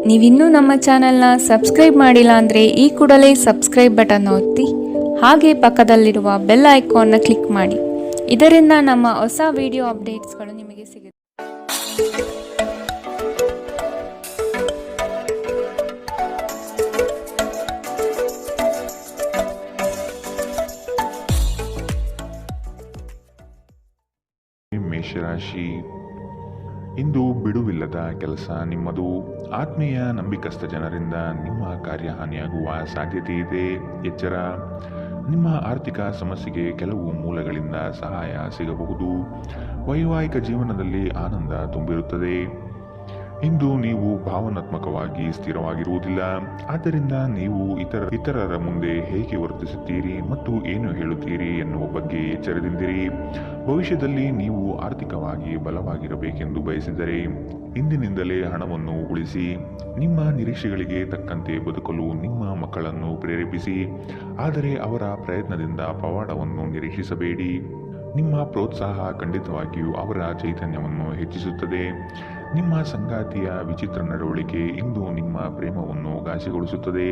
ನೀವಿನ್ನೂ ನಮ್ಮ ಚಾನೆಲ್ನ ಸಬ್ಸ್ಕ್ರೈಬ್ ಮಾಡಿಲ್ಲ ಅಂದರೆ ಈ ಕೂಡಲೇ ಸಬ್ಸ್ಕ್ರೈಬ್ ಬಟನ್ ಒತ್ತಿ ಹಾಗೆ ಪಕ್ಕದಲ್ಲಿರುವ ಬೆಲ್ ಐಕಾನ್ನ ಕ್ಲಿಕ್ ಮಾಡಿ. ಇದರಿಂದ ನಮ್ಮ ಹೊಸ ವಿಡಿಯೋ ಅಪ್ಡೇಟ್ಸ್ಗಳು ನಿಮಗೆ ಸಿಗುತ್ತೆ. ಮೇಷರಾಶಿ, ಇಂದು ಬಿಡುವಿಲ್ಲದ ಕೆಲಸ ನಿಮ್ಮದು. ಆತ್ಮೀಯ ನಂಬಿಕಸ್ಥ ಜನರಿಂದ ನಿಮ್ಮ ಕಾರ್ಯಹಾನಿಯಾಗುವ ಸಾಧ್ಯತೆ ಇದೆ. ಎಚ್ಚರ. ನಿಮ್ಮ ಆರ್ಥಿಕ ಸಮಸ್ಯೆಗೆ ಕೆಲವು ಮೂಲಗಳಿಂದ ಸಹಾಯ ಸಿಗಬಹುದು. ವೈವಾಹಿಕ ಜೀವನದಲ್ಲಿ ಆನಂದ ತುಂಬಿರುತ್ತದೆ. ಇಂದು ನೀವು ಭಾವನಾತ್ಮಕವಾಗಿ ಸ್ಥಿರವಾಗಿರುವುದಿಲ್ಲ. ಆದ್ದರಿಂದ ನೀವು ಇತರರ ಮುಂದೆ ಹೇಗೆ ವರ್ತಿಸುತ್ತೀರಿ ಮತ್ತು ಏನು ಹೇಳುತ್ತೀರಿ ಎನ್ನುವ ಬಗ್ಗೆ ಎಚ್ಚರದಿಂದಿರಿ. ಭವಿಷ್ಯದಲ್ಲಿ ನೀವು ಆರ್ಥಿಕವಾಗಿ ಬಲವಾಗಿರಬೇಕೆಂದು ಬಯಸಿದರೆ ಇಂದಿನಿಂದಲೇ ಹಣವನ್ನು ಉಳಿಸಿ. ನಿಮ್ಮ ನಿರೀಕ್ಷೆಗಳಿಗೆ ತಕ್ಕಂತೆ ಬದುಕಲು ನಿಮ್ಮ ಮಕ್ಕಳನ್ನು ಪ್ರೇರೇಪಿಸಿ, ಆದರೆ ಅವರ ಪ್ರಯತ್ನದಿಂದ ಪವಾಡವನ್ನು ನಿರೀಕ್ಷಿಸಬೇಡಿ. ನಿಮ್ಮ ಪ್ರೋತ್ಸಾಹ ಖಂಡಿತವಾಗಿಯೂ ಅವರ ಚೈತನ್ಯವನ್ನು ಹೆಚ್ಚಿಸುತ್ತದೆ. ನಿಮ್ಮ ಸಂಗಾತಿಯ ವಿಚಿತ್ರ ನಡವಳಿಕೆ ಇಂದು ನಿಮ್ಮ ಪ್ರೇಮವನ್ನು ಘಾಸಿಗೊಳಿಸುತ್ತದೆ.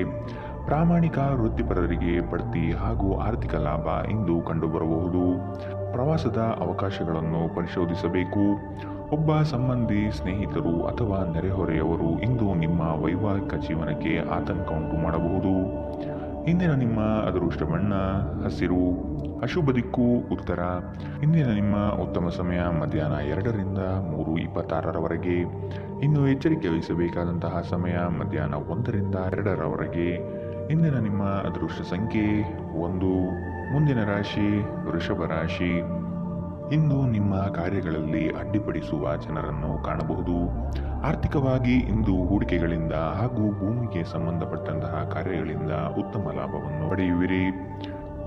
ಪ್ರಾಮಾಣಿಕ ವೃತ್ತಿಪರರಿಗೆ ಬಡ್ತಿ ಹಾಗೂ ಆರ್ಥಿಕ ಲಾಭ ಇಂದು ಕಂಡುಬರಬಹುದು. ಪ್ರವಾಸದ ಅವಕಾಶಗಳನ್ನು ಪರಿಶೋಧಿಸಬೇಕು. ಒಬ್ಬ ಸಂಬಂಧಿ, ಸ್ನೇಹಿತರು ಅಥವಾ ನೆರೆಹೊರೆಯವರು ಇಂದು ನಿಮ್ಮ ವೈವಾಹಿಕ ಜೀವನಕ್ಕೆ ಆತಂಕ ಉಂಟು ಮಾಡಬಹುದು. ಇಂದಿನ ನಿಮ್ಮ ಅದೃಷ್ಟ ಬಣ್ಣ ಹಸಿರು. ಅಶುಭ ದಿಕ್ಕು ಉತ್ತರ. ಇಂದಿನ ನಿಮ್ಮ ಉತ್ತಮ ಸಮಯ ಮಧ್ಯಾಹ್ನ 2 ರಿಂದ 3:26 ಇನ್ನು ಎಚ್ಚರಿಕೆ ವಹಿಸಬೇಕಾದಂತಹ ಸಮಯ ಮಧ್ಯಾಹ್ನ 1 ರಿಂದ 2 ಇಂದಿನ ನಿಮ್ಮ ಅದೃಷ್ಟ ಸಂಖ್ಯೆ 1. ಮುಂದಿನ ರಾಶಿ ವೃಷಭ ರಾಶಿ. ಇಂದು ನಿಮ್ಮ ಕಾರ್ಯಗಳಲ್ಲಿ ಅಡ್ಡಿಪಡಿಸುವ ಜನರನ್ನು ಕಾಣಬಹುದು. ಆರ್ಥಿಕವಾಗಿ ಇಂದು ಹೂಡಿಕೆಗಳಿಂದ ಹಾಗೂ ಭೂಮಿಗೆ ಸಂಬಂಧಪಟ್ಟಂತಹ ಕಾರ್ಯಗಳಿಂದ ಉತ್ತಮ ಲಾಭವನ್ನು ಪಡೆಯುವಿರಿ.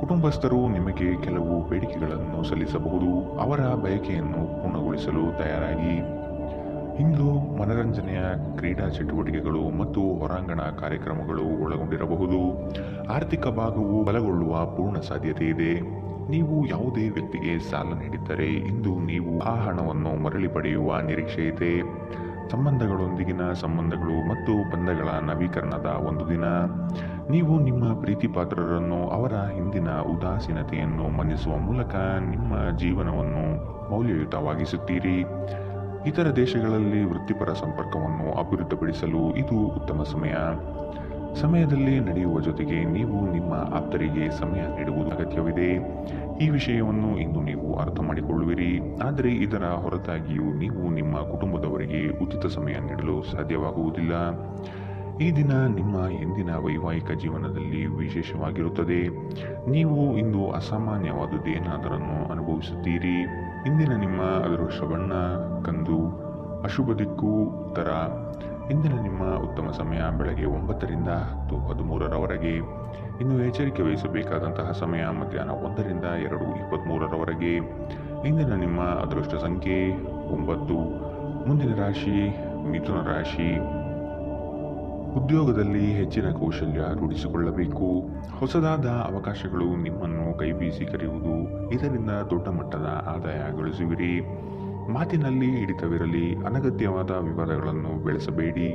ಕುಟುಂಬಸ್ಥರು ನಿಮಗೆ ಕೆಲವು ಬೇಡಿಕೆಗಳನ್ನು ಸಲ್ಲಿಸಬಹುದು. ಅವರ ಬಯಕೆಯನ್ನು ಪೂರ್ಣಗೊಳಿಸಲು ತಯಾರಾಗಿ. ಇಂದು ಮನರಂಜನೆಯ ಕ್ರೀಡಾ ಚಟುವಟಿಕೆಗಳು ಮತ್ತು ಹೊರಾಂಗಣ ಕಾರ್ಯಕ್ರಮಗಳು ಒಳಗೊಂಡಿರಬಹುದು. ಆರ್ಥಿಕ ಭಾಗವು ಬಲಗೊಳ್ಳುವ ಪೂರ್ಣ ಸಾಧ್ಯತೆ ಇದೆ. ನೀವು ಯಾವುದೇ ವ್ಯಕ್ತಿಗೆ ಸಾಲ ನೀಡಿದ್ದರೆ ಇಂದು ನೀವು ಆ ಹಣವನ್ನು ಮರಳಿ ಪಡೆಯುವ ನಿರೀಕ್ಷೆ ಇದೆ. ಸಂಬಂಧಗಳೊಂದಿಗಿನ ಸಂಬಂಧಗಳು ಮತ್ತು ಬಂಧಗಳ ನವೀಕರಣದ ಒಂದು ದಿನ. ನೀವು ನಿಮ್ಮ ಪ್ರೀತಿಪಾತ್ರರನ್ನು ಅವರ ಹಿಂದಿನ ಉದಾಸೀನತೆಯನ್ನು ಮನ್ನಿಸುವ ಮೂಲಕ ನಿಮ್ಮ ಜೀವನವನ್ನು ಮೌಲ್ಯಯುತವಾಗಿಸುತ್ತೀರಿ. ಇತರ ದೇಶಗಳಲ್ಲಿ ವೃತ್ತಿಪರ ಸಂಪರ್ಕವನ್ನು ಅಭಿವೃದ್ಧಿಪಡಿಸಲು ಇದು ಉತ್ತಮ ಸಮಯದಲ್ಲಿ ನಡೆಯುವ ಜೊತೆಗೆ ನೀವು ನಿಮ್ಮ ಆಪ್ತರಿಗೆ ಸಮಯ ನೀಡುವುದು ಅಗತ್ಯವಿದೆ. ಈ ವಿಷಯವನ್ನು ಇಂದು ನೀವು ಅರ್ಥ ಮಾಡಿಕೊಳ್ಳುವಿರಿ. ಆದರೆ ಇದರ ಹೊರತಾಗಿಯೂ ನೀವು ನಿಮ್ಮ ಕುಟುಂಬದವರಿಗೆ ಉಚಿತ ಸಮಯ ನೀಡಲು ಸಾಧ್ಯವಾಗುವುದಿಲ್ಲ. ಈ ದಿನ ನಿಮ್ಮ ಎಂದಿನ ವೈವಾಹಿಕ ಜೀವನದಲ್ಲಿ ವಿಶೇಷವಾಗಿರುತ್ತದೆ. ನೀವು ಇಂದು ಅಸಾಮಾನ್ಯವಾದುದೇನಾದರನ್ನು ಅನುಭವಿಸುತ್ತೀರಿ. ಇಂದಿನ ನಿಮ್ಮ ಅದೃಷ್ಟ ಬಣ್ಣ ಕಂದು. ಅಶುಭ ದಿಕ್ಕು ಉತ್ತರ. ಇಂದಿನ ನಿಮ್ಮ ಉತ್ತಮ ಸಮಯ ಬೆಳಗ್ಗೆ 9 ರಿಂದ 10:13 ಇನ್ನು ಎಚ್ಚರಿಕೆ ವಹಿಸಬೇಕಾದಂತಹ ಸಮಯ ಮಧ್ಯಾಹ್ನ 1 ರಿಂದ 2:23 ಇಂದಿನ ನಿಮ್ಮ ಅದೃಷ್ಟ ಸಂಖ್ಯೆ 9. ಮುಂದಿನ ರಾಶಿ ಮಿಥುನ ರಾಶಿ. ಉದ್ಯೋಗದಲ್ಲಿ ಹೆಚ್ಚಿನ ಕೌಶಲ್ಯ ರೂಢಿಸಿಕೊಳ್ಳಬೇಕು. ಹೊಸದಾದ ಅವಕಾಶಗಳು ನಿಮ್ಮನ್ನು ಕೈಬೀಸಿ ಕರೆಯುವುದು. ಇದರಿಂದ ದೊಡ್ಡ ಮಟ್ಟದ ಆದಾಯ ಗಳಿಸುವಿರಿ. ಮಾತಿನಲ್ಲಿ ಹಿಡಿತವಿರಲಿ. ಅನಗತ್ಯವಾದ ವಿವಾದಗಳನ್ನು ಬೆಳೆಸಬೇಡಿ.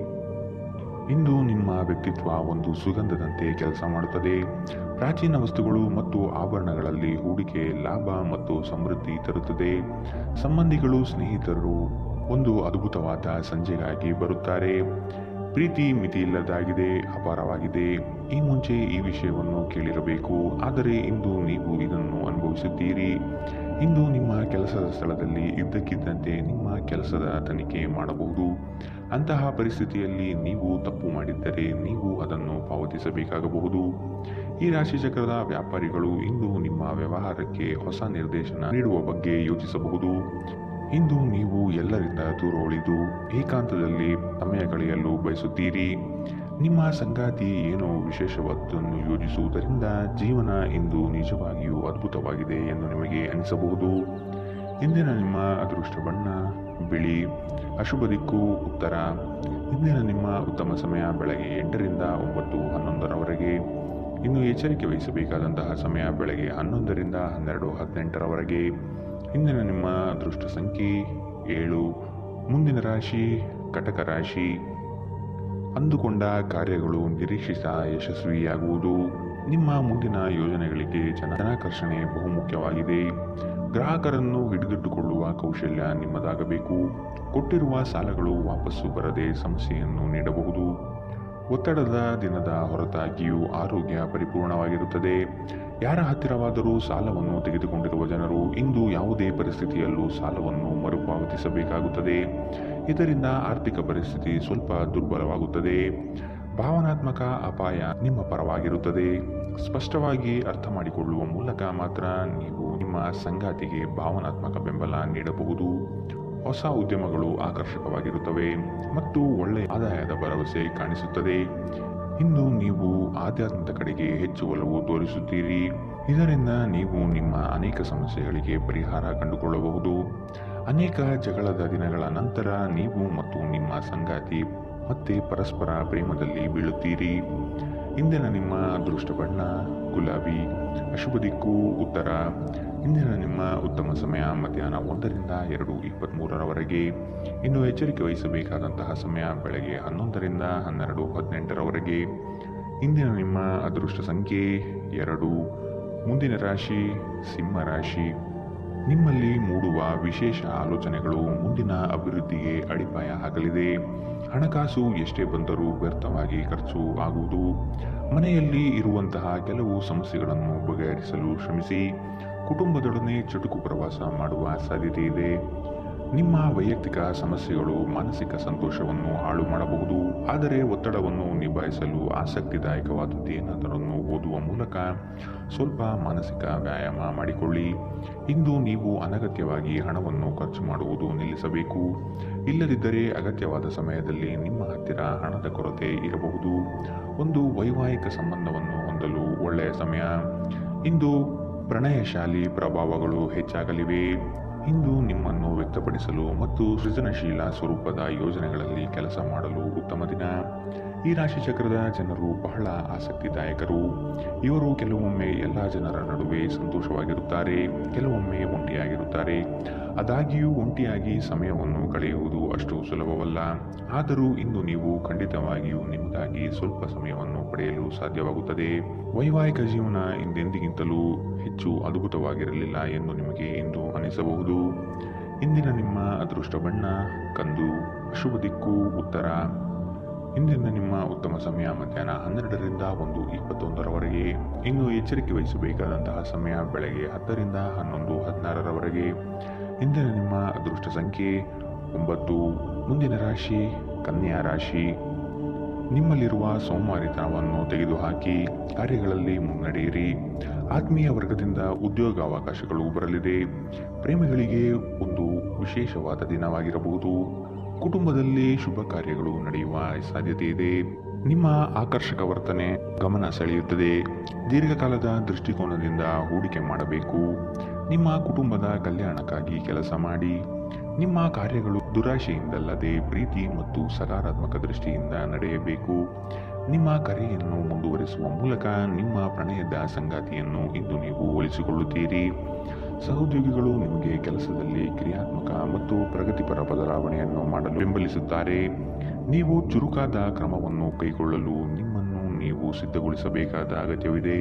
ಇಂದು ನಿಮ್ಮ ವ್ಯಕ್ತಿತ್ವ ಒಂದು ಸುಗಂಧದಂತೆ ಕೆಲಸ ಮಾಡುತ್ತದೆ. ಪ್ರಾಚೀನ ವಸ್ತುಗಳು ಮತ್ತು ಆಭರಣಗಳಲ್ಲಿ ಹೂಡಿಕೆ ಲಾಭ ಮತ್ತು ಸಮೃದ್ಧಿ ತರುತ್ತದೆ. ಸಂಬಂಧಿಗಳು, ಸ್ನೇಹಿತರು ಒಂದು ಅದ್ಭುತವಾದ ಸಂಜೆಗಾಗಿ ಬರುತ್ತಾರೆ. ಪ್ರೀತಿ ಮಿತಿಯಿಲ್ಲದಾಗಿದೆ, ಅಪಾರವಾಗಿದೆ. ಈ ಮುಂಚೆ ಈ ವಿಷಯವನ್ನು ಕೇಳಿರಬೇಕು, ಆದರೆ ಇಂದು ನೀವು ಇದನ್ನು ಅನುಭವಿಸುತ್ತೀರಿ. ಇಂದು ನಿಮ್ಮ ಕೆಲಸದ ಸ್ಥಳದಲ್ಲಿ ಇದ್ದಕ್ಕಿದ್ದಂತೆ ನಿಮ್ಮ ಕೆಲಸದ ತನಿಖೆ ಮಾಡಬಹುದು. ಅಂತಹ ಪರಿಸ್ಥಿತಿಯಲ್ಲಿ ನೀವು ತಪ್ಪು ಮಾಡಿದ್ದರೆ ನೀವು ಅದನ್ನು ಪಾವತಿಸಬೇಕಾಗಬಹುದು. ಈ ರಾಶಿ ಚಕ್ರದ ವ್ಯಾಪಾರಿಗಳು ಇಂದು ನಿಮ್ಮ ವ್ಯವಹಾರಕ್ಕೆ ಹೊಸ ನಿರ್ದೇಶನ ನೀಡುವ ಬಗ್ಗೆ ಯೋಚಿಸಬಹುದು. ಇಂದು ನೀವು ಎಲ್ಲರಿಂದ ದೂರ ಉಳಿದು ಏಕಾಂತದಲ್ಲಿ ಸಮಯ ಕಳೆಯಲು ಬಯಸುತ್ತೀರಿ. ನಿಮ್ಮ ಸಂಗಾತಿ ಏನೋ ವಿಶೇಷವಾದನ್ನು ಯೋಜಿಸುವುದರಿಂದ ಜೀವನ ಇಂದು ನಿಜವಾಗಿಯೂ ಅದ್ಭುತವಾಗಿದೆ ಎಂದು ನಿಮಗೆ ಅನಿಸಬಹುದು. ಇಂದಿನ ನಿಮ್ಮ ಅದೃಷ್ಟ ಬಣ್ಣ ಬಿಳಿ. ಅಶುಭ ದಿಕ್ಕು ಉತ್ತರ. ಇಂದಿನ ನಿಮ್ಮ ಉತ್ತಮ ಸಮಯ ಬೆಳಗ್ಗೆ 8 ರಿಂದ 9:11 ಇನ್ನು ಎಚ್ಚರಿಕೆ ವಹಿಸಬೇಕಾದಂತಹ ಸಮಯ ಬೆಳಗ್ಗೆ 11 ರಿಂದ 12:18 ಇಂದಿನ ನಿಮ್ಮ ಅದೃಷ್ಟ ಸಂಖ್ಯೆ 7. ಮುಂದಿನ ರಾಶಿ ಕಟಕ ರಾಶಿ. ಅಂದುಕೊಂಡ ಕಾರ್ಯಗಳು ನಿರೀಕ್ಷಿತ ಯಶಸ್ವಿಯಾಗುವುದು. ನಿಮ್ಮ ಮುಂದಿನ ಯೋಜನೆಗಳಿಗೆ ಜನಾಕರ್ಷಣೆ ಬಹುಮುಖ್ಯವಾಗಿದೆ. ಗ್ರಾಹಕರನ್ನು ಹಿಡಿದಿಟ್ಟುಕೊಳ್ಳುವ ಕೌಶಲ್ಯ ನಿಮ್ಮದಾಗಬೇಕು. ಕೊಟ್ಟಿರುವ ಸಾಲಗಳು ವಾಪಸ್ಸು ಬರದೆ ಸಮಸ್ಯೆಯನ್ನು ನೀಡಬಹುದು. ಒತ್ತಡದ ದಿನದ ಹೊರತಾಗಿಯೂ ಆರೋಗ್ಯ ಪರಿಪೂರ್ಣವಾಗಿರುತ್ತದೆ. ಯಾರ ಹತ್ತಿರವಾದರೂ ಸಾಲವನ್ನು ತೆಗೆದುಕೊಂಡಿರುವ ಜನರು ಇಂದು ಯಾವುದೇ ಪರಿಸ್ಥಿತಿಯಲ್ಲೂ ಸಾಲವನ್ನು ಮರುಪಾವತಿಸಬೇಕಾಗುತ್ತದೆ. ಇದರಿಂದ ಆರ್ಥಿಕ ಪರಿಸ್ಥಿತಿ ಸ್ವಲ್ಪ ದುರ್ಬಲವಾಗುತ್ತದೆ. ಭಾವನಾತ್ಮಕ ಅಪಾಯ ನಿಮ್ಮ ಪರವಾಗಿರುತ್ತದೆ. ಸ್ಪಷ್ಟವಾಗಿ ಅರ್ಥ ಮಾಡಿಕೊಳ್ಳುವ ಮೂಲಕ ಮಾತ್ರ ನೀವು ನಿಮ್ಮ ಸಂಗಾತಿಗೆ ಭಾವನಾತ್ಮಕ ಬೆಂಬಲ ನೀಡಬಹುದು. ಹೊಸ ಉದ್ಯಮಗಳು ಆಕರ್ಷಕವಾಗಿರುತ್ತವೆ ಮತ್ತು ಒಳ್ಳೆಯ ಆದಾಯದ ಭರವಸೆ ಕಾಣಿಸುತ್ತದೆ. ಇಂದು ನೀವು ಆಧ್ಯಾತ್ಮದ ಕಡೆಗೆ ಹೆಚ್ಚು ಒಲವು ತೋರಿಸುತ್ತೀರಿ. ಇದರಿಂದ ನೀವು ನಿಮ್ಮ ಅನೇಕ ಸಮಸ್ಯೆಗಳಿಗೆ ಪರಿಹಾರ ಕಂಡುಕೊಳ್ಳಬಹುದು. ಅನೇಕ ಜಗಳದ ದಿನಗಳ ನಂತರ ನೀವು ಮತ್ತು ನಿಮ್ಮ ಸಂಗಾತಿ ಮತ್ತೆ ಪರಸ್ಪರ ಪ್ರೇಮದಲ್ಲಿ ಬೀಳುತ್ತೀರಿ. ಇಂದಿನ ನಿಮ್ಮ ಅದೃಷ್ಟ ಬಣ್ಣ ಗುಲಾಬಿ. ಅಶುಭ ದಿಕ್ಕು ಉತ್ತರ. ಇಂದಿನ ನಿಮ್ಮ ಉತ್ತಮ ಸಮಯ ಮಧ್ಯಾಹ್ನ 1ರಿಂದ 2:23 ಇನ್ನು ಎಚ್ಚರಿಕೆ ವಹಿಸಬೇಕಾದಂತಹ ಸಮಯ ಬೆಳಗ್ಗೆ 11ರಿಂದ 12:18 ಇಂದಿನ ನಿಮ್ಮ ಅದೃಷ್ಟ ಸಂಖ್ಯೆ 2. ಮುಂದಿನ ರಾಶಿ ಸಿಂಹ ರಾಶಿ. ನಿಮ್ಮಲ್ಲಿ ಮೂಡುವ ವಿಶೇಷ ಆಲೋಚನೆಗಳು ಮುಂದಿನ ಅಭಿವೃದ್ಧಿಗೆ ಅಡಿಪಾಯ ಹಾಕಲಿದೆ. ಹಣಕಾಸು ಎಷ್ಟೇ ಬಂದರೂ ವ್ಯರ್ಥವಾಗಿ ಖರ್ಚು ಆಗುವುದು. ಮನೆಯಲ್ಲಿ ಇರುವಂತಹ ಕೆಲವು ಸಮಸ್ಯೆಗಳನ್ನು ಬಗೆಹರಿಸಲು ಶ್ರಮಿಸಿ. ಕುಟುಂಬದೊಡನೆ ಚುಟುಕು ಪ್ರವಾಸ ಮಾಡುವ ಸಾಧ್ಯತೆ ಇದೆ. ನಿಮ್ಮ ವೈಯಕ್ತಿಕ ಸಮಸ್ಯೆಗಳು ಮಾನಸಿಕ ಸಂತೋಷವನ್ನು ಹಾಳು ಮಾಡಬಹುದು. ಆದರೆ ಒತ್ತಡವನ್ನು ನಿಭಾಯಿಸಲು ಆಸಕ್ತಿದಾಯಕವಾದದ್ದೇನಾದರನ್ನು ಓದುವ ಮೂಲಕ ಸ್ವಲ್ಪ ಮಾನಸಿಕ ವ್ಯಾಯಾಮ ಮಾಡಿಕೊಳ್ಳಿ. ಇಂದು ನೀವು ಅನಗತ್ಯವಾಗಿ ಹಣವನ್ನು ಖರ್ಚು ಮಾಡುವುದು ನಿಲ್ಲಿಸಬೇಕು. ಇಲ್ಲದಿದ್ದರೆ ಅಗತ್ಯವಾದ ಸಮಯದಲ್ಲಿ ನಿಮ್ಮ ಹತ್ತಿರ ಹಣದ ಕೊರತೆ ಇರಬಹುದು. ಒಂದು ವೈವಾಹಿಕ ಸಂಬಂಧವನ್ನು ಹೊಂದಲು ಒಳ್ಳೆಯ ಸಮಯ. ಇಂದು ಪ್ರಣಯಶಾಲಿ ಪ್ರಭಾವಗಳು ಹೆಚ್ಚಾಗಲಿವೆ. ಇಂದು ನಿಮ್ಮನ್ನು ವ್ಯಕ್ತಪಡಿಸಲು ಮತ್ತು ಸೃಜನಶೀಲ ಸ್ವರೂಪದ ಯೋಜನೆಗಳಲ್ಲಿ ಕೆಲಸ ಮಾಡಲು ಉತ್ತಮ ದಿನ. ಈ ರಾಶಿ ಚಕ್ರದ ಜನರು ಬಹಳ ಆಸಕ್ತಿದಾಯಕರು. ಇವರು ಕೆಲವೊಮ್ಮೆ ಎಲ್ಲ ಜನರ ನಡುವೆ ಸಂತೋಷವಾಗಿರುತ್ತಾರೆ, ಕೆಲವೊಮ್ಮೆ ಒಂಟಿಯಾಗಿರುತ್ತಾರೆ. ಆದಾಗ್ಯೂ ಒಂಟಿಯಾಗಿ ಸಮಯವನ್ನು ಕಳೆಯುವುದು ಅಷ್ಟು ಸುಲಭವಲ್ಲ. ಆದರೂ ಇಂದು ನೀವು ಖಂಡಿತವಾಗಿಯೂ ನಿಮಗಾಗಿ ಸ್ವಲ್ಪ ಸಮಯವನ್ನು ಪಡೆಯಲು ಸಾಧ್ಯವಾಗುತ್ತದೆ. ವೈವಾಹಿಕ ಜೀವನ ಹಿಂದೆಂದಿಗಿಂತಲೂ ಹೆಚ್ಚು ಅದ್ಭುತವಾಗಿರಲಿಲ್ಲ ಎಂದು ನಿಮಗೆ ಇಂದು ಅನಿಸಬಹುದು. ಇಂದಿನ ನಿಮ್ಮ ಅದೃಷ್ಟ ಬಣ್ಣ ಕಂದು. ಅಶುಭ ದಿಕ್ಕು ಉತ್ತರ. ಇಂದಿನ ನಿಮ್ಮ ಉತ್ತಮ ಸಮಯ ಮಧ್ಯಾಹ್ನ 12ರಿಂದ 1:21 ಇನ್ನು ಎಚ್ಚರಿಕೆ ವಹಿಸಬೇಕಾದಂತಹ ಸಮಯ ಬೆಳಗ್ಗೆ 10ರಿಂದ 11:16 ಇಂದಿನ ನಿಮ್ಮ ಅದೃಷ್ಟ ಸಂಖ್ಯೆ 9. ಮುಂದಿನ ರಾಶಿ ಕನ್ಯಾ ರಾಶಿ. ನಿಮ್ಮಲ್ಲಿರುವ ಸೋಮಾರಿತನವನ್ನು ತೆಗೆದುಹಾಕಿ ಕಾರ್ಯಗಳಲ್ಲಿ ಮುನ್ನಡೆಯಿರಿ. ಆತ್ಮೀಯ ವರ್ಗದಿಂದ ಉದ್ಯೋಗಾವಕಾಶಗಳು ಬರಲಿದೆ. ಪ್ರೇಮಿಗಳಿಗೆ ಒಂದು ವಿಶೇಷವಾದ ದಿನವಾಗಿರಬಹುದು. ಕುಟುಂಬದಲ್ಲಿ ಶುಭ ಕಾರ್ಯಗಳು ನಡೆಯುವ ಸಾಧ್ಯತೆ ಇದೆ. ನಿಮ್ಮ ಆಕರ್ಷಕ ವರ್ತನೆ ಗಮನ ಸೆಳೆಯುತ್ತದೆ. ದೀರ್ಘಕಾಲದ ದೃಷ್ಟಿಕೋನದಿಂದ ಹೂಡಿಕೆ ಮಾಡಬೇಕು. ನಿಮ್ಮ ಕುಟುಂಬದ ಕಲ್ಯಾಣಕ್ಕಾಗಿ ಕೆಲಸ ಮಾಡಿ. ನಿಮ್ಮ ಕಾರ್ಯಗಳು ದುರಾಶೆಯಿಂದಲ್ಲದೆ ಪ್ರೀತಿ ಮತ್ತು ಸಕಾರಾತ್ಮಕ ದೃಷ್ಟಿಯಿಂದ ನಡೆಯಬೇಕು. ನಿಮ್ಮ ಕರೆಯನ್ನು ಮುಂದುವರಿಸುವ ಮೂಲಕ ನಿಮ್ಮ ಪ್ರಣಯದ ಸಂಗಾತಿಯನ್ನು ಇಂದು ನೀವು ಒಲಿಸಿಕೊಳ್ಳುತ್ತೀರಿ. ಸಹೋದ್ಯೋಗಿಗಳು ನಿಮಗೆ ಕೆಲಸದಲ್ಲಿ ಕ್ರಿಯಾತ್ಮಕ ಮತ್ತು ಪ್ರಗತಿಪರ ಬದಲಾವಣೆಯನ್ನು ಮಾಡಲು ಬೆಂಬಲಿಸುತ್ತಾರೆ. ನೀವು ಚುರುಕಾದ ಕ್ರಮವನ್ನು ಕೈಗೊಳ್ಳಲು ನಿಮ್ಮನ್ನು ನೀವು ಸಿದ್ಧಗೊಳಿಸಬೇಕಾದ ಅಗತ್ಯವಿದೆ.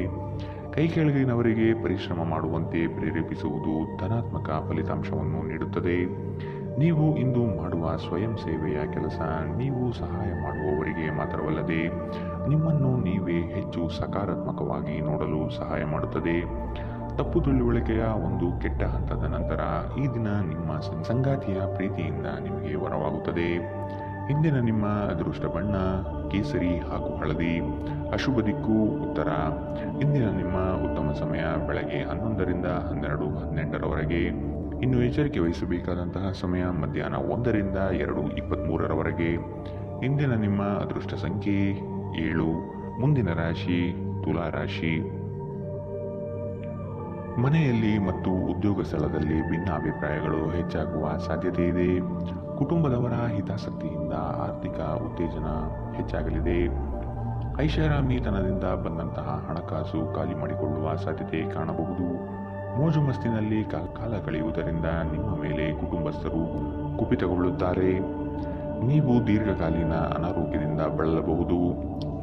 ಕೈಕೆಳಗಿನವರಿಗೆ ಪರಿಶ್ರಮ ಮಾಡುವಂತೆ ಪ್ರೇರೇಪಿಸುವುದು ಧನಾತ್ಮಕ ಫಲಿತಾಂಶವನ್ನು ನೀಡುತ್ತದೆ. ನೀವು ಇಂದು ಮಾಡುವ ಸ್ವಯಂ ಸೇವೆಯ ಕೆಲಸ ನೀವು ಸಹಾಯ ಮಾಡುವವರಿಗೆ ಮಾತ್ರವಲ್ಲದೆ ನಿಮ್ಮನ್ನು ನೀವೇ ಹೆಚ್ಚು ಸಕಾರಾತ್ಮಕವಾಗಿ ನೋಡಲು ಸಹಾಯ ಮಾಡುತ್ತದೆ. ತಪ್ಪು ತಿಳುವಳಿಕೆಯ ಒಂದು ಕೆಟ್ಟ ಹಂತದ ನಂತರ ಈ ದಿನ ನಿಮ್ಮ ಸಂಗಾತಿಯ ಪ್ರೀತಿಯಿಂದ ನಿಮಗೆ ವರವಾಗುತ್ತದೆ. ಇಂದಿನ ನಿಮ್ಮ ಅದೃಷ್ಟ ಬಣ್ಣ ಕೇಸರಿ ಹಾಗೂ ಹಳದಿ. ಅಶುಭ ದಿಕ್ಕು ಉತ್ತರ. ಇಂದಿನ ನಿಮ್ಮ ಉತ್ತಮ ಸಮಯ ಬೆಳಗ್ಗೆ 11ರಿಂದ 12:18 ಇನ್ನು ಎಚ್ಚರಿಕೆ ವಹಿಸಬೇಕಾದಂತಹ ಸಮಯ ಮಧ್ಯಾಹ್ನ 1ರಿಂದ 2:23 ಇಂದಿನ ನಿಮ್ಮ ಅದೃಷ್ಟ ಸಂಖ್ಯೆ 7. ಮುಂದಿನ ರಾಶಿ ತುಲಾ ರಾಶಿ. ಮನೆಯಲ್ಲಿ ಮತ್ತು ಉದ್ಯೋಗ ಸ್ಥಳದಲ್ಲಿ ಭಿನ್ನಾಭಿಪ್ರಾಯಗಳು ಹೆಚ್ಚಾಗುವ ಸಾಧ್ಯತೆ ಇದೆ. ಕುಟುಂಬದವರ ಹಿತಾಸಕ್ತಿಯಿಂದ ಆರ್ಥಿಕ ಉತ್ತೇಜನ ಹೆಚ್ಚಾಗಲಿದೆ. ಐಷಾರಾಮಿತನದಿಂದ ಬಂದಂತಹ ಹಣಕಾಸು ಖಾಲಿ ಮಾಡಿಕೊಳ್ಳುವ ಸಾಧ್ಯತೆ ಕಾಣಬಹುದು. ಮೋಜು ಮಸ್ತಿನಲ್ಲಿ ಕಾಲ ಕಳೆಯುವುದರಿಂದ ನಿಮ್ಮ ಮೇಲೆ ಕುಟುಂಬಸ್ಥರು ಕುಪಿತಗೊಳ್ಳುತ್ತಾರೆ. ನೀವು ದೀರ್ಘಕಾಲೀನ ಅನಾರೋಗ್ಯದಿಂದ ಬಳಲಬಹುದು.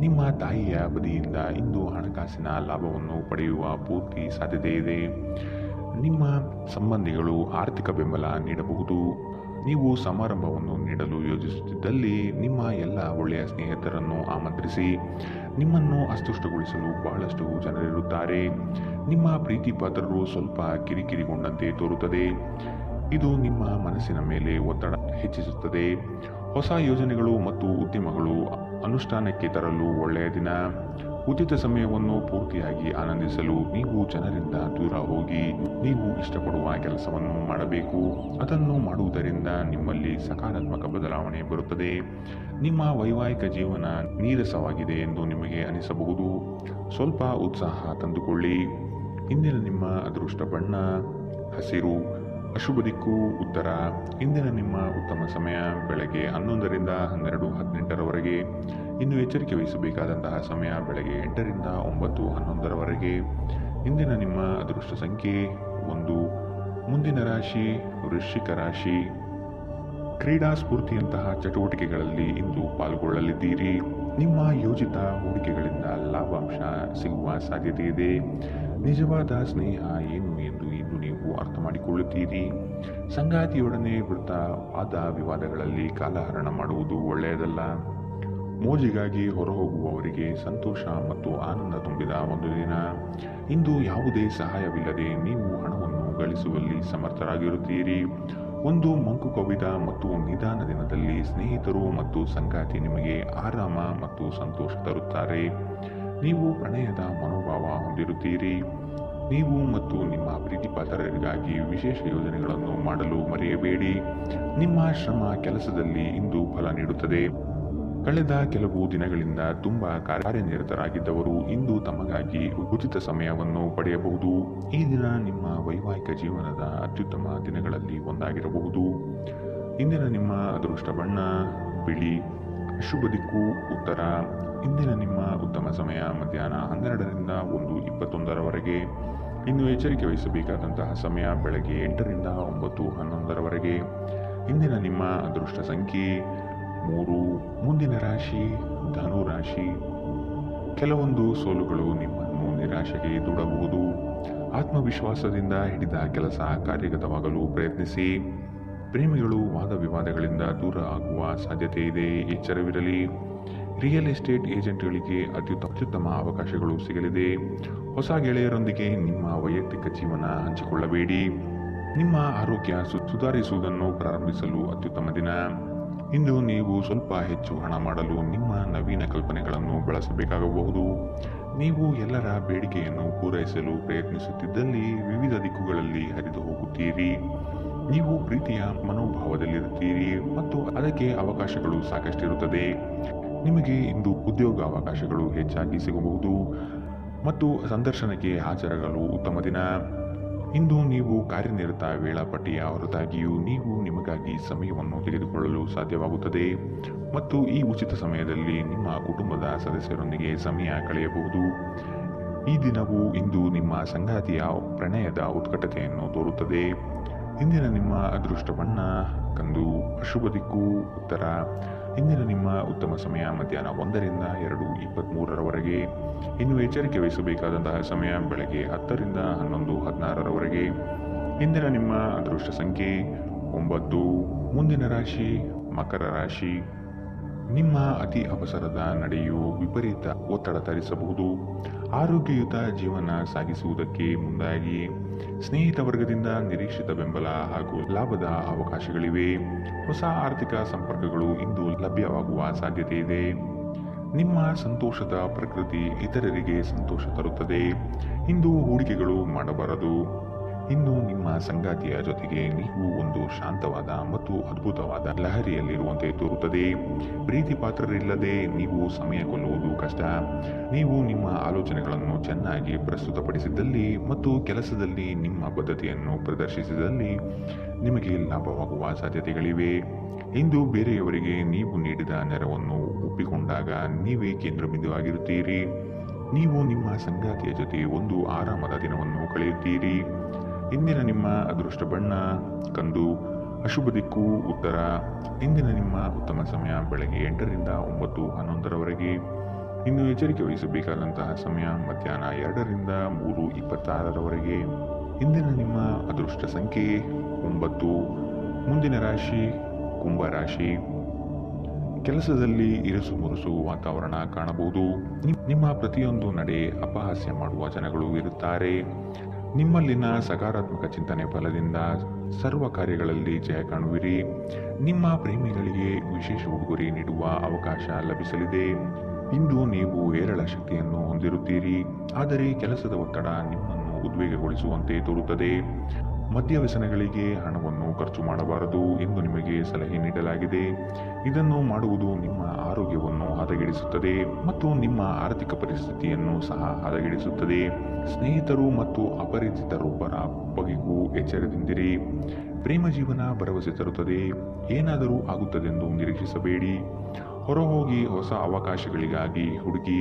ನಿಮ್ಮ ತಾಯಿಯ ಬದಿಯಿಂದ ಇಂದು ಹಣಕಾಸಿನ ಲಾಭವನ್ನು ಪಡೆಯುವ ಪೂರ್ತಿ ಸಾಧ್ಯತೆ ಇದೆ. ನಿಮ್ಮ ಸಂಬಂಧಿಗಳು ಆರ್ಥಿಕ ಬೆಂಬಲ ನೀಡಬಹುದು. ನೀವು ಸಮಾರಂಭವನ್ನು ನೀಡಲು ಯೋಜಿಸುತ್ತಿದ್ದಲ್ಲಿ ನಿಮ್ಮ ಎಲ್ಲ ಒಳ್ಳೆಯ ಸ್ನೇಹಿತರನ್ನು ಆಮಂತ್ರಿಸಿ. ನಿಮ್ಮನ್ನು ಅಸ್ಪಷ್ಟಗೊಳಿಸಲು ಬಹಳಷ್ಟು ಜನರಿರುತ್ತಾರೆ. ನಿಮ್ಮ ಪ್ರೀತಿ ಪಾತ್ರರು ಸ್ವಲ್ಪ ಕಿರಿಕಿರಿಗೊಂಡಂತೆ ತೋರುತ್ತದೆ. ಇದು ನಿಮ್ಮ ಮನಸ್ಸಿನ ಮೇಲೆ ಒತ್ತಡ ಹೆಚ್ಚಿಸುತ್ತದೆ. ಹೊಸ ಯೋಜನೆಗಳು ಮತ್ತು ಉದ್ಯಮಗಳು ಅನುಷ್ಠಾನಕ್ಕೆ ತರಲು ಒಳ್ಳೆಯ ದಿನ. ಉಚಿತ ಸಮಯವನ್ನು ಪೂರ್ತಿಯಾಗಿ ಆನಂದಿಸಲು ನೀವು ಜನರಿಂದ ದೂರ ಹೋಗಿ ನೀವು ಇಷ್ಟಪಡುವ ಕೆಲಸವನ್ನು ಮಾಡಬೇಕು. ಅದನ್ನು ಮಾಡುವುದರಿಂದ ನಿಮ್ಮಲ್ಲಿ ಸಕಾರಾತ್ಮಕ ಬದಲಾವಣೆ ಬರುತ್ತದೆ. ನಿಮ್ಮ ವೈವಾಹಿಕ ಜೀವನ ನೀರಸವಾಗಿದೆ ಎಂದು ನಿಮಗೆ ಅನಿಸಬಹುದು. ಸ್ವಲ್ಪ ಉತ್ಸಾಹ ತಂದುಕೊಳ್ಳಿ. ಇಂದಿನ ನಿಮ್ಮ ಅದೃಷ್ಟ ಬಣ್ಣ ಹಸಿರು. ಅಶುಭ ದಿಕ್ಕು ಉತ್ತರ. ಇಂದಿನ ನಿಮ್ಮ ಉತ್ತಮ ಸಮಯ ಬೆಳಗ್ಗೆ 11 ರಿಂದ 12:18ರವರೆಗೆ. ಇನ್ನು ಎಚ್ಚರಿಕೆ ವಹಿಸಬೇಕಾದಂತಹ ಸಮಯ ಬೆಳಗ್ಗೆ 8 ರಿಂದ 9:11ರವರೆಗೆ. ಇಂದಿನ ನಿಮ್ಮ ಅದೃಷ್ಟ ಸಂಖ್ಯೆ 1. ಮುಂದಿನ ರಾಶಿ ವೃಶ್ಚಿಕ ರಾಶಿ. ಕ್ರೀಡಾ ಸ್ಫೂರ್ತಿಯಂತಹ ಚಟುವಟಿಕೆಗಳಲ್ಲಿ ಇಂದು ಪಾಲ್ಗೊಳ್ಳಲಿದ್ದೀರಿ. ನಿಮ್ಮ ಯೋಜಿತ ಹೂಡಿಕೆಗಳಿಂದ ಲಾಭಾಂಶ ಸಿಗುವ ಸಾಧ್ಯತೆ ಇದೆ. ನಿಜವಾದ ಸ್ನೇಹ ಏನು ಎಂದು ಇಂದು ನೀವು ಅರ್ಥ ಮಾಡಿಕೊಳ್ಳುತ್ತೀರಿ. ಸಂಗಾತಿಯೊಡನೆ ವಾದ ವಿವಾದಗಳಲ್ಲಿ ಕಾಲಹರಣ ಮಾಡುವುದು ಒಳ್ಳೆಯದಲ್ಲ. ಮೋಜಿಗಾಗಿ ಹೊರಹೋಗುವವರಿಗೆ ಸಂತೋಷ ಮತ್ತು ಆನಂದ ತುಂಬಿದ ಒಂದು ದಿನ. ಇಂದು ಯಾವುದೇ ಸಹಾಯವಿಲ್ಲದೆ ನೀವು ಹಣವನ್ನು ಗಳಿಸುವಲ್ಲಿ ಸಮರ್ಥರಾಗಿರುತ್ತೀರಿ. ಒಂದು ಮಂಕು ಕವಿದ ಮತ್ತು ನಿಧಾನ ದಿನದಲ್ಲಿ ಸ್ನೇಹಿತರು ಮತ್ತು ಸಂಗಾತಿ ನಿಮಗೆ ಆರಾಮ ಮತ್ತು ಸಂತೋಷ ತರುತ್ತಾರೆ. ನೀವು ಪ್ರಣಯದ ಮನೋಭಾವ ಹೊಂದಿರುತ್ತೀರಿ. ನೀವು ಮತ್ತು ನಿಮ್ಮ ಪ್ರೀತಿಪಾತ್ರರಿಗಾಗಿ ವಿಶೇಷ ಯೋಜನೆಗಳನ್ನು ಮಾಡಲು ಮರೆಯಬೇಡಿ. ನಿಮ್ಮ ಶ್ರಮ ಕೆಲಸದಲ್ಲಿ ಇಂದು ಫಲ ನೀಡುತ್ತದೆ. ಕಳೆದ ಕೆಲವು ದಿನಗಳಿಂದ ತುಂಬಾ ಕಾರ್ಯನಿರತರಾಗಿದ್ದವರು ಇಂದು ತಮಗಾಗಿ ಉಚಿತ ಸಮಯವನ್ನು ಪಡೆಯಬಹುದು. ಈ ದಿನ ನಿಮ್ಮ ವೈವಾಹಿಕ ಜೀವನದ ಅತ್ಯುತ್ತಮ ದಿನಗಳಲ್ಲಿ ಒಂದಾಗಿರಬಹುದು. ಇಂದಿನ ನಿಮ್ಮ ಅದೃಷ್ಟ ಬಣ್ಣ ಬಿಳಿ. ಅಶುಭ ದಿಕ್ಕು ಉತ್ತರ. ಇಂದಿನ ನಿಮ್ಮ ಉತ್ತಮ ಸಮಯ ಮಧ್ಯಾಹ್ನ 12 ರಿಂದ 1:21ರವರೆಗೆ. ಇನ್ನು ಎಚ್ಚರಿಕೆ ವಹಿಸಬೇಕಾದಂತಹ ಸಮಯ ಬೆಳಗ್ಗೆ 8 ರಿಂದ 9:11ರವರೆಗೆ. ಇಂದಿನ ನಿಮ್ಮ ಅದೃಷ್ಟ ಸಂಖ್ಯೆ 3. ಮುಂದಿನ ರಾಶಿ ಧನು ರಾಶಿ. ಕೆಲವೊಂದು ಸೋಲುಗಳು ನಿಮ್ಮನ್ನು ನಿರಾಶೆಗೆ ದೂಡಬಹುದು. ಆತ್ಮವಿಶ್ವಾಸದಿಂದ ಹಿಡಿದ ಕೆಲಸ ಕಾರ್ಯಗತವಾಗಲು ಪ್ರಯತ್ನಿಸಿ. ಪ್ರೇಮಿಗಳು ವಾದ ವಿವಾದಗಳಿಂದ ದೂರ ಆಗುವ ಸಾಧ್ಯತೆ ಇದೆ. ಎಚ್ಚರವಿರಲಿ. ರಿಯಲ್ ಎಸ್ಟೇಟ್ ಏಜೆಂಟ್ಗಳಿಗೆ ಅತ್ಯುತ್ತಮ ಅವಕಾಶಗಳು ಸಿಗಲಿದೆ. ಹೊಸ ಗೆಳೆಯರೊಂದಿಗೆ ನಿಮ್ಮ ವೈಯಕ್ತಿಕ ಜೀವನ ಹಂಚಿಕೊಳ್ಳಬೇಡಿ. ನಿಮ್ಮ ಆರೋಗ್ಯ ಸುಧಾರಿಸುವುದನ್ನು ಪ್ರಾರಂಭಿಸಲು ಅತ್ಯುತ್ತಮ ದಿನ. ಇಂದು ನೀವು ಸ್ವಲ್ಪ ಹೆಚ್ಚು ಹಣ ಮಾಡಲು ನಿಮ್ಮ ನವೀನ ಕಲ್ಪನೆಗಳನ್ನು ಬಳಸಬೇಕಾಗಬಹುದು. ನೀವು ಎಲ್ಲರ ಬೇಡಿಕೆಯನ್ನು ಪೂರೈಸಲು ಪ್ರಯತ್ನಿಸುತ್ತಿದ್ದಲ್ಲಿ ವಿವಿಧ ದಿಕ್ಕುಗಳಲ್ಲಿ ಹರಿದು ಹೋಗುತ್ತೀರಿ. ನೀವು ಪ್ರೀತಿಯ ಮನೋಭಾವದಲ್ಲಿರುತ್ತೀರಿ ಮತ್ತು ಅದಕ್ಕೆ ಅವಕಾಶಗಳು ಸಾಕಷ್ಟಿರುತ್ತದೆ. ನಿಮಗೆ ಇಂದು ಉದ್ಯೋಗಾವಕಾಶಗಳು ಹೆಚ್ಚಾಗಿ ಸಿಗಬಹುದು ಮತ್ತು ಸಂದರ್ಶನಕ್ಕೆ ಹಾಜರಾಗಲು ಉತ್ತಮ ದಿನ. ಇಂದು ನೀವು ಕಾರ್ಯನಿರತ ವೇಳಾಪಟ್ಟಿಯ ಹೊರತಾಗಿಯೂ ನೀವು ನಿಮಗಾಗಿ ಸಮಯವನ್ನು ತೆಗೆದುಕೊಳ್ಳಲು ಸಾಧ್ಯವಾಗುತ್ತದೆ ಮತ್ತು ಈ ಉಚಿತ ಸಮಯದಲ್ಲಿ ನಿಮ್ಮ ಕುಟುಂಬದ ಸದಸ್ಯರೊಂದಿಗೆ ಸಮಯ ಕಳೆಯಬಹುದು. ಈ ದಿನವು ಇಂದು ನಿಮ್ಮ ಸಂಗಾತಿಯ ಪ್ರಣಯದ ಉತ್ಕಟತೆಯನ್ನು ತೋರುತ್ತದೆ. ಇಂದಿನ ನಿಮ್ಮ ಅದೃಷ್ಟ ಬಣ್ಣ ಕಂದು. ಅಶುಭ ದಿಕ್ಕು ಉತ್ತರ. ಇಂದಿನ ನಿಮ್ಮ ಉತ್ತಮ ಸಮಯ ಮಧ್ಯಾಹ್ನ 1 ರಿಂದ 2:23ರವರೆಗೆ. ಇನ್ನು ಎಚ್ಚರಿಕೆ ವಹಿಸಬೇಕಾದಂತಹ ಸಮಯ ಬೆಳಗ್ಗೆ 10 ರಿಂದ 11:16ರವರೆಗೆ. ಇಂದಿನ ನಿಮ್ಮ ಅದೃಷ್ಟ ಸಂಖ್ಯೆ 9. ಮುಂದಿನ ರಾಶಿ ಮಕರ ರಾಶಿ. ನಿಮ್ಮ ಅತಿ ಅವಸರದ ನಡೆಯು ವಿಪರೀತ ಒತ್ತಡ ತರಿಸಬಹುದು. ಆರೋಗ್ಯಯುತ ಜೀವನ ಸಾಗಿಸುವುದಕ್ಕೆ ಮುಂದಾಗಿ. ಸ್ನೇಹಿತ ವರ್ಗದಿಂದ ನಿರೀಕ್ಷಿತ ಬೆಂಬಲ ಹಾಗೂ ಲಾಭದ ಅವಕಾಶಗಳಿವೆ. ಹೊಸ ಆರ್ಥಿಕ ಸಂಪರ್ಕಗಳು ಇಂದು ಲಭ್ಯವಾಗುವ ಸಾಧ್ಯತೆ ಇದೆ. ನಿಮ್ಮ ಸಂತೋಷದ ಪ್ರಕೃತಿ ಇತರರಿಗೆ ಸಂತೋಷ ತರುತ್ತದೆ. ಇಂದು ಹೂಡಿಕೆಗಳು ಮಾಡಬಾರದು. ಇನ್ನು ನಿಮ್ಮ ಸಂಗಾತಿಯ ಜೊತೆಗೆ ನೀವು ಒಂದು ಶಾಂತವಾದ ಮತ್ತು ಅದ್ಭುತವಾದ ಲಹರಿಯಲ್ಲಿರುವಂತೆ ತೋರುತ್ತದೆ. ಪ್ರೀತಿ ಪಾತ್ರರಿಲ್ಲದೆ ನೀವು ಸಮಯ ಕೊಲ್ಲುವುದು ಕಷ್ಟ. ನೀವು ನಿಮ್ಮ ಆಲೋಚನೆಗಳನ್ನು ಚೆನ್ನಾಗಿ ಪ್ರಸ್ತುತಪಡಿಸಿದಲ್ಲಿ ಮತ್ತು ಕೆಲಸದಲ್ಲಿ ನಿಮ್ಮ ಬದ್ಧತೆಯನ್ನು ಪ್ರದರ್ಶಿಸಿದಲ್ಲಿ ನಿಮಗೆ ಲಾಭವಾಗುವ ಸಾಧ್ಯತೆಗಳಿವೆ. ಇಂದು ಬೇರೆಯವರಿಗೆ ನೀವು ನೀಡಿದ ನೆರವನ್ನು ಒಪ್ಪಿಕೊಂಡಾಗ ನೀವೇ ಕೇಂದ್ರಬಿಂದುವಾಗಿರುತ್ತೀರಿ. ನೀವು ನಿಮ್ಮ ಸಂಗಾತಿಯ ಜೊತೆ ಒಂದು ಆರಾಮದ ದಿನವನ್ನು ಕಳೆಯುತ್ತೀರಿ. ಇಂದಿನ ನಿಮ್ಮ ಅದೃಷ್ಟ ಬಣ್ಣ ಕಂದು. ಅಶುಭ ದಿಕ್ಕು ಉತ್ತರ. ಇಂದಿನ ನಿಮ್ಮ ಉತ್ತಮ ಸಮಯ ಬೆಳಗ್ಗೆ 8ರಿಂದ 9:11ರವರೆಗೆ. ಇನ್ನು ಎಚ್ಚರಿಕೆ ವಹಿಸಬೇಕಾದಂತಹ ಸಮಯ ಮಧ್ಯಾಹ್ನ 2ರಿಂದ 3:26ರವರೆಗೆ. ಇಂದಿನ ನಿಮ್ಮ ಅದೃಷ್ಟ ಸಂಖ್ಯೆ 9. ಮುಂದಿನ ರಾಶಿ ಕುಂಭ ರಾಶಿ. ಕೆಲಸದಲ್ಲಿ ಇರುಸು ಮುರುಸು ವಾತಾವರಣ ಕಾಣಬಹುದು. ನಿಮ್ಮ ಪ್ರತಿಯೊಂದು ನಡೆ ಅಪಹಾಸ್ಯ ಮಾಡುವ ಜನಗಳು ಇರುತ್ತಾರೆ. ನಿಮ್ಮಲ್ಲಿನ ಸಕಾರಾತ್ಮಕ ಚಿಂತನೆ ಫಲದಿಂದ ಸರ್ವ ಕಾರ್ಯಗಳಲ್ಲಿ ಜಯ ಕಾಣುವಿರಿ. ನಿಮ್ಮ ಪ್ರೇಮಿಗಳಿಗೆ ವಿಶೇಷ ಉಡುಗೊರೆ ನೀಡುವ ಅವಕಾಶ ಲಭಿಸಲಿದೆ. ಇಂದು ನೀವು ಹೇರಳ ಶಕ್ತಿಯನ್ನು ಹೊಂದಿರುತ್ತೀರಿ, ಆದರೆ ಕೆಲಸದ ಒತ್ತಡ ನಿಮ್ಮನ್ನು ಉದ್ವೇಗಗೊಳಿಸುವಂತೆ ತೋರುತ್ತದೆ. ಮದ್ಯ ವ್ಯಸನಗಳಿಗೆ ಹಣವನ್ನು ಖರ್ಚು ಮಾಡಬಾರದು ಎಂದು ನಿಮಗೆ ಸಲಹೆ ನೀಡಲಾಗಿದೆ. ಇದನ್ನು ಮಾಡುವುದು ನಿಮ್ಮ ಆರೋಗ್ಯವನ್ನು ಹದಗೆಡಿಸುತ್ತದೆ ಮತ್ತು ನಿಮ್ಮ ಆರ್ಥಿಕ ಪರಿಸ್ಥಿತಿಯನ್ನು ಸಹ ಹದಗೆಡಿಸುತ್ತದೆ. ಸ್ನೇಹಿತರು ಮತ್ತು ಅಪರಿಚಿತರೊಬ್ಬರ ಬಗೆಗೂ ಎಚ್ಚರದಿಂದಿರಿ. ಪ್ರೇಮ ಜೀವನ ಭರವಸೆ ತರುತ್ತದೆ. ಏನಾದರೂ ಆಗುತ್ತದೆಂದು ನಿರೀಕ್ಷಿಸಬೇಡಿ. ಹೊರಹೋಗಿ ಹೊಸ ಅವಕಾಶಗಳಿಗಾಗಿ ಹುಡುಕಿ.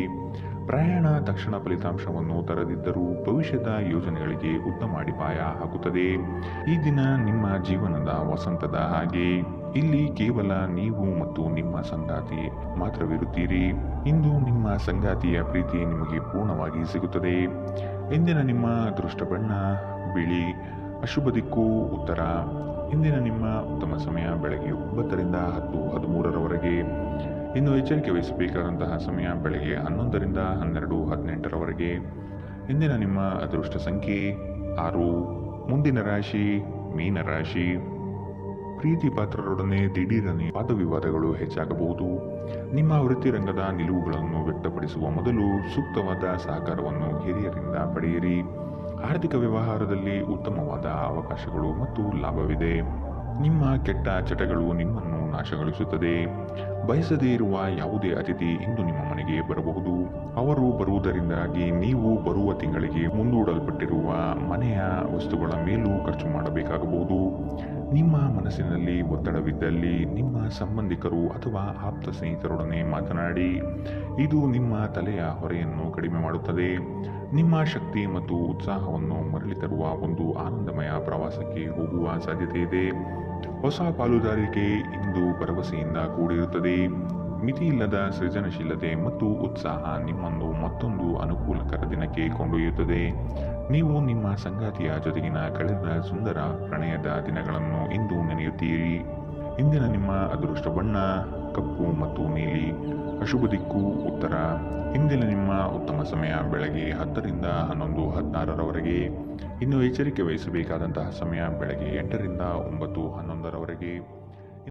ಪ್ರಯಾಣ ತಕ್ಷಣ ಫಲಿತಾಂಶವನ್ನು ತರದಿದ್ದರೂ ಭವಿಷ್ಯದ ಯೋಜನೆಗಳಿಗೆ ಉತ್ತಮ ಅಡಿಪಾಯ ಹಾಕುತ್ತದೆ. ಈ ದಿನ ನಿಮ್ಮ ಜೀವನದ ವಸಂತದ ಹಾಗೆ. ಇಲ್ಲಿ ಕೇವಲ ನೀವು ಮತ್ತು ನಿಮ್ಮ ಸಂಗಾತಿ ಮಾತ್ರವಿರುತ್ತೀರಿ. ಇಂದು ನಿಮ್ಮ ಸಂಗಾತಿಯ ಪ್ರೀತಿ ನಿಮಗೆ ಪೂರ್ಣವಾಗಿ ಸಿಗುತ್ತದೆ. ಇಂದಿನ ನಿಮ್ಮ ಅದೃಷ್ಟ ಬಣ್ಣ ಬಿಳಿ. ಅಶುಭ ದಿಕ್ಕು ಉತ್ತರ. ಇಂದಿನ ನಿಮ್ಮ ಉತ್ತಮ ಸಮಯ ಬೆಳಗ್ಗೆ 9ರಿಂದ 10:13ರವರೆಗೆ. ಇನ್ನು ಎಚ್ಚರಿಕೆ ವಹಿಸಬೇಕಾದಂತಹ ಸಮಯ ಬೆಳಗ್ಗೆ 11ರಿಂದ 12:18ರವರೆಗೆ. ಇಂದಿನ ನಿಮ್ಮ ಅದೃಷ್ಟ ಸಂಖ್ಯೆ 6. ಮುಂದಿನ ರಾಶಿ ಮೀನರಾಶಿ. ಪ್ರೀತಿ ಪಾತ್ರರೊಡನೆ ದಿಢೀರನೆ ವಾದವಿವಾದಗಳು ಹೆಚ್ಚಾಗಬಹುದು. ನಿಮ್ಮ ವೃತ್ತಿರಂಗದ ನಿಲುವುಗಳನ್ನು ವ್ಯಕ್ತಪಡಿಸುವ ಮೊದಲು ಸೂಕ್ತವಾದ ಸಹಕಾರವನ್ನು ಹಿರಿಯರಿಂದ ಪಡೆಯಿರಿ. ಆರ್ಥಿಕ ವ್ಯವಹಾರದಲ್ಲಿ ಉತ್ತಮವಾದ ಅವಕಾಶಗಳು ಮತ್ತು ಲಾಭವಿದೆ. ನಿಮ್ಮ ಕೆಟ್ಟ ಚಟಗಳು ನಿಮ್ಮನ್ನು ನಾಶಗೊಳಿಸುತ್ತದೆ. ಬಯಸದೇ ಇರುವ ಯಾವುದೇ ಅತಿಥಿ ಇಂದು ನಿಮ್ಮ ಮನೆಗೆ ಬರಬಹುದು. ಅವರು ಬರುವುದರಿಂದಾಗಿ ನೀವು ಬರುವ ತಿಂಗಳಿಗೆ ಮುಂದೂಡಲ್ಪಟ್ಟಿರುವ ಮನೆಯ ವಸ್ತುಗಳ ಮೇಲೂ ಖರ್ಚು ಮಾಡಬೇಕಾಗಬಹುದು. ನಿಮ್ಮ ಮನಸ್ಸಿನಲ್ಲಿ ಒತ್ತಡವಿದ್ದಲ್ಲಿ ನಿಮ್ಮ ಸಂಬಂಧಿಕರು ಅಥವಾ ಆಪ್ತ ಸ್ನೇಹಿತರೊಡನೆ ಮಾತನಾಡಿ. ಇದು ನಿಮ್ಮ ತಲೆಯ ಹೊರೆಯನ್ನು ಕಡಿಮೆ ಮಾಡುತ್ತದೆ. ನಿಮ್ಮ ಶಕ್ತಿ ಮತ್ತು ಉತ್ಸಾಹವನ್ನು ಮರಳಿ ತರುವ ಒಂದು ಆನಂದಮಯ ಪ್ರವಾಸಕ್ಕೆ ಹೋಗುವ ಸಾಧ್ಯತೆ ಇದೆ. ಹೊಸ ಪಾಲುದಾರಿಕೆ ಇಂದು ಭರವಸೆಯಿಂದ ಕೂಡಿರುತ್ತದೆ. ಮಿತಿಯಿಲ್ಲದ ಸೃಜನಶೀಲತೆ ಮತ್ತು ಉತ್ಸಾಹ ನಿಮ್ಮನ್ನು ಮತ್ತೊಂದು ಅನುಕೂಲಕರ ದಿನಕ್ಕೆ ಕೊಂಡೊಯ್ಯುತ್ತದೆ. ನೀವು ನಿಮ್ಮ ಸಂಗಾತಿಯ ಜೊತೆಗಿನ ಕಳೆದ ಸುಂದರ ಪ್ರಣಯದ ದಿನಗಳನ್ನು ಇಂದು ನೆನೆಯುತ್ತೀರಿ. ಇಂದಿನ ನಿಮ್ಮ ಅದೃಷ್ಟ ಬಣ್ಣ ಕಪ್ಪು ಮತ್ತು ನೀಲಿ. ಅಶುಭ ದಿಕ್ಕು ಉತ್ತರ. ಇಂದಿನ ನಿಮ್ಮ ಉತ್ತಮ ಸಮಯ ಬೆಳಗ್ಗೆ 10ರಿಂದ 11:16ರವರೆಗೆ. ಇನ್ನು ಎಚ್ಚರಿಕೆ ವಹಿಸಬೇಕಾದಂತಹ ಸಮಯ ಬೆಳಗ್ಗೆ 8ರಿಂದ 9:11ರವರೆಗೆ.